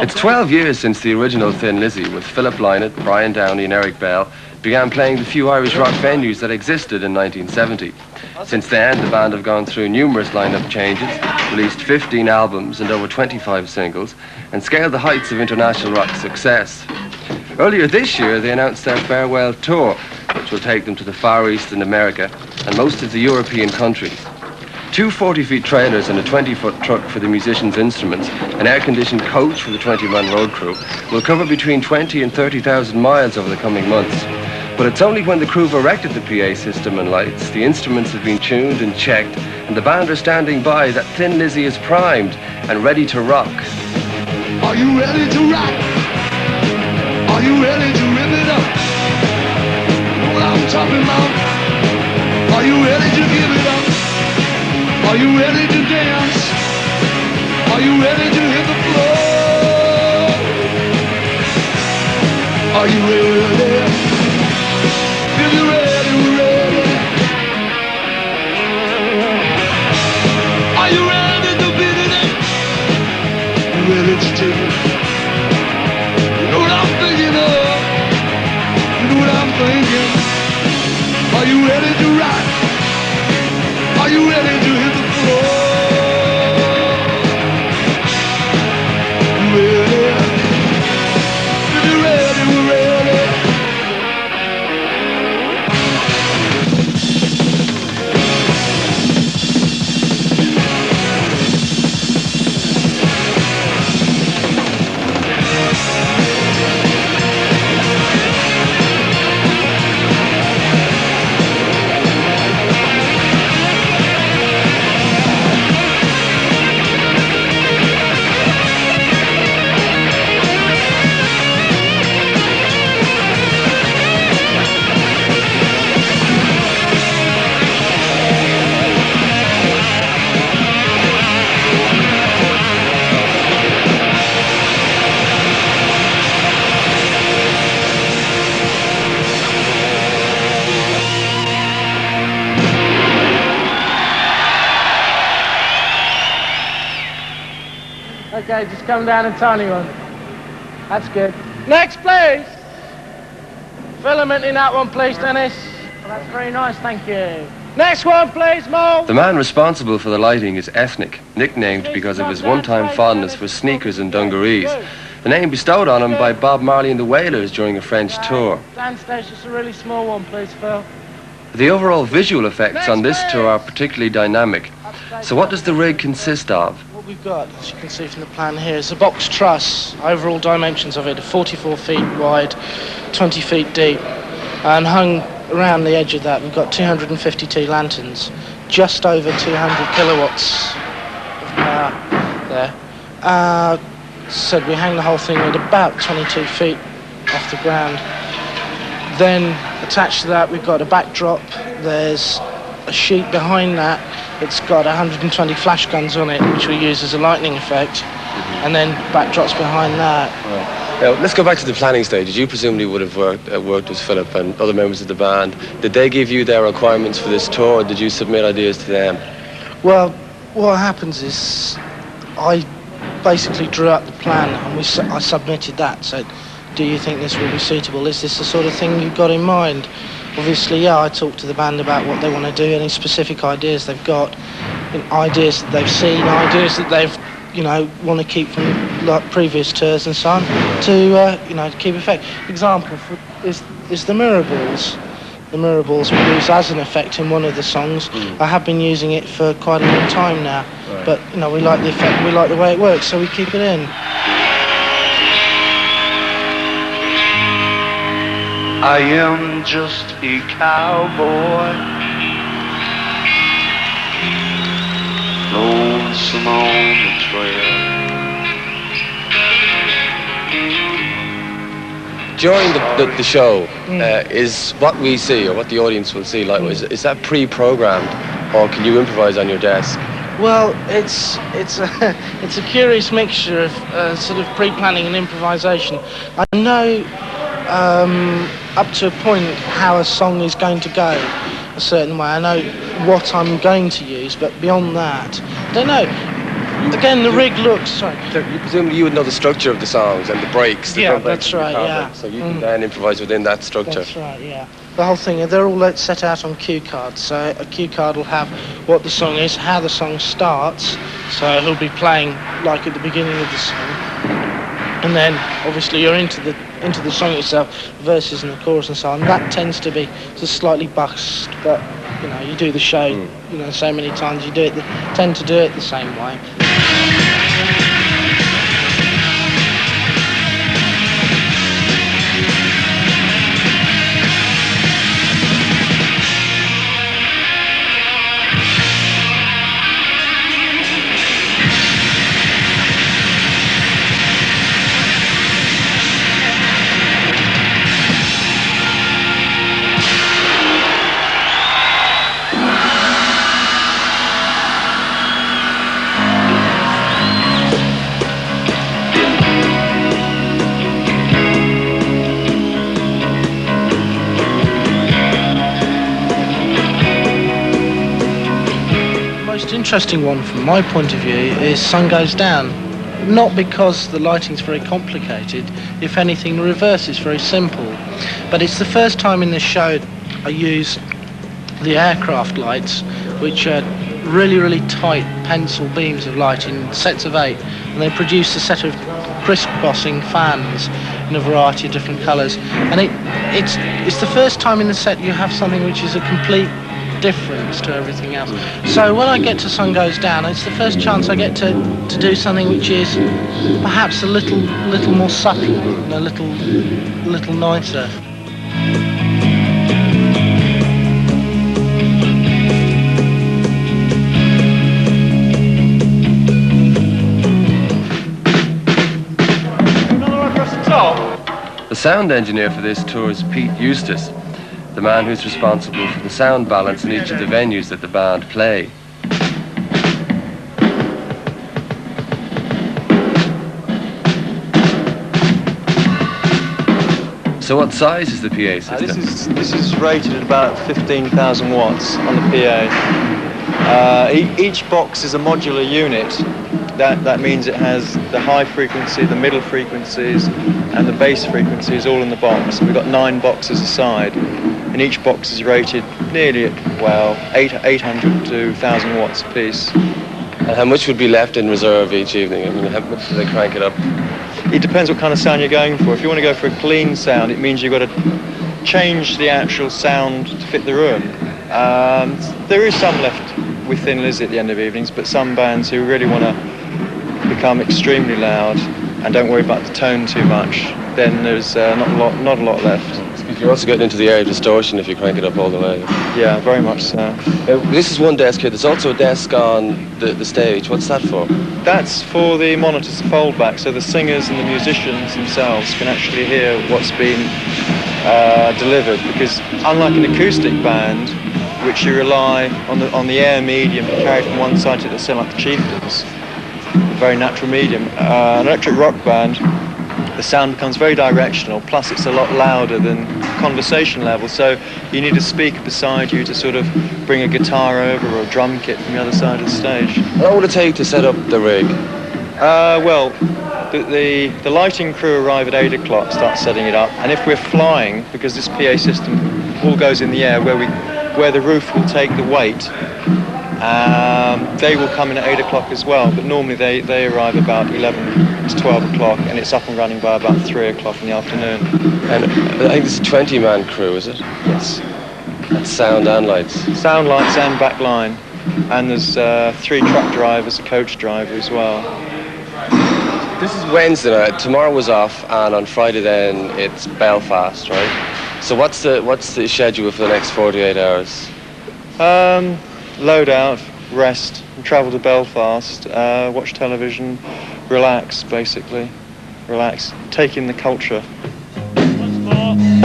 It's 12 years since the original Thin Lizzy, with Philip Lynott, Brian Downey and Eric Bell, began playing the few Irish rock venues that existed in 1970. Since then, the band have gone through numerous lineup changes, released 15 albums and over 25 singles, and scaled the heights of international rock success. Earlier this year, they announced their farewell tour, which will take them to the Far East and America and most of the European countries. 2 40-feet trailers and a 20-foot truck for the musicians' instruments, an air-conditioned coach for the 20-man road crew, will cover between 20 and 30,000 miles over the coming months. But it's only when the crew have erected the PA system and lights, the instruments have been tuned and checked, and the band are standing by, that Thin Lizzy is primed and ready to rock. Are you ready to rock? Are you ready to rip it up? You know what I'm talking about? Are you ready to give it up? Are you ready to dance? Are you ready to hit the floor? Are you ready? If you're ready, we're ready. Are you ready to beat it up? You ready to take it? You know what I'm thinking of? You know what I'm thinking? Are you ready to rock? Are you ready to hit the floor? You ready? If you're ready, we're ready. Okay, just come down a tiny one. That's good. Next, please. Filament in that one, please, Dennis. Well, that's very nice, thank you. Next one, please, Mo. The man responsible for the lighting is Ethnic, nicknamed because of his one-time fondness for sneakers and dungarees. The name bestowed on him by Bob Marley and the Wailers during a French tour. Downstairs, just a really small one, please, Phil. The overall visual effects on this tour are particularly dynamic. So what does the rig consist of? What we've got, as you can see from the plan here, is a box truss. Overall dimensions of it are 44 feet wide, 20 feet deep, and hung around the edge of that we've got 252 lanterns, just over 200 kilowatts of power there. Said we hang the whole thing at about 22 feet off the ground. Then attached to that we've got a backdrop. There's a sheet behind that that's got 120 flash guns on it, which we use as a lightning effect, and then backdrops behind that. Right. Now, let's go back to the planning stage. You presumably would have worked with Philip and other members of the band. Did they give you their requirements for this tour, or did you submit ideas to them? Well, what happens is I basically drew up the plan and I submitted that, said, do you think this will be suitable? Is this the sort of thing you've got in mind? Obviously, yeah, I talked to the band about what they want to do, any specific ideas they've got, ideas that they've seen, ideas that they've, want to keep from like previous tours and so on, to keep effect. Example is the mirror balls. The mirror balls we use as an effect in one of the songs. I have been using it for quite a long time now, right. But we like the effect, we like the way it works, so we keep it in. I am just a cowboy, lonesome on the trail. During the show, is what we see, or what the audience will see, like, is that pre-programmed, or can you improvise on your desk? Well, it's a curious mixture of sort of pre-planning and improvisation. I know up to a point how a song is going to go a certain way. I know what I'm going to use, but beyond that, I don't know. again, the rig looks... Sorry. Presumably you would know the structure of the songs and the breaks. The Yeah, drum breaks that's and the right, guitar yeah. breaks, so you can then improvise within that structure. That's right, yeah. The whole thing, they're all set out on cue cards. So a cue card will have what the song is, how the song starts. So he'll be playing like at the beginning of the song, and then obviously you're into the song itself, verses and the chorus and so on. That tends to be just slightly buxed, but you know, you do the show, you know, so many times, you tend to do it the same way. Interesting one from my point of view is Sun Goes Down. Not because the lighting's very complicated, if anything the reverse is very simple, but it's the first time in this show I use the aircraft lights, which are really tight pencil beams of light in sets of 8, and they produce a set of crisscrossing fans in a variety of different colours, and it's the first time in the set you have something which is a complete difference to everything else. So when I get to Sun Goes Down, it's the first chance I get to do something which is perhaps a little more subtle and a little nicer. The sound engineer for this tour is Pete Eustace, the man who's responsible for the sound balance in each of the venues that the band play. So what size is the PA system? This is rated at about 15,000 watts on the PA. Each box is a modular unit. That means it has the high frequency, the middle frequencies, and the bass frequencies all in the box. We've got 9 boxes a side, and each box is rated nearly at, well, 800 to 1,000 watts a piece. And how much would be left in reserve each evening? I mean, how much do they crank it up? It depends what kind of sound you're going for. If you want to go for a clean sound, it means you've got to change the actual sound to fit the room. There is some left within Lizzy at the end of evenings, but some bands who really want to become extremely loud and don't worry about the tone too much, then there's not a lot left. You're also getting into the area of distortion if you crank it up all the way. Yeah, very much so. This is one desk here. There's also a desk on the stage. What's that for? That's for the monitors to fold back, so the singers and the musicians themselves can actually hear what's been delivered. Because unlike an acoustic band, which you rely on the air medium to carry from one side to the other, like the Chieftains, a very natural medium, an electric rock band, the sound becomes very directional, plus it's a lot louder than conversation level, so you need a speaker beside you to sort of bring a guitar over or a drum kit from the other side of the stage. What would it take to set up the rig? Well, the lighting crew arrive at 8 o'clock, start setting it up, and if we're flying, because this PA system all goes in the air where the roof will take the weight, they will come in at 8 o'clock as well, but normally they arrive about 11 to 12 o'clock, and it's up and running by about 3 o'clock in the afternoon. And I think it's a 20-man crew, is it? Yes. That's sound and lights. Sound, lights and back line. And there's 3 truck drivers, a coach driver as well. This is Wednesday night. Tomorrow was off, and on Friday then it's Belfast, right? So what's the schedule for the next 48 hours? Load out, rest, travel to Belfast, watch television, relax, basically. Relax, take in the culture. Once more.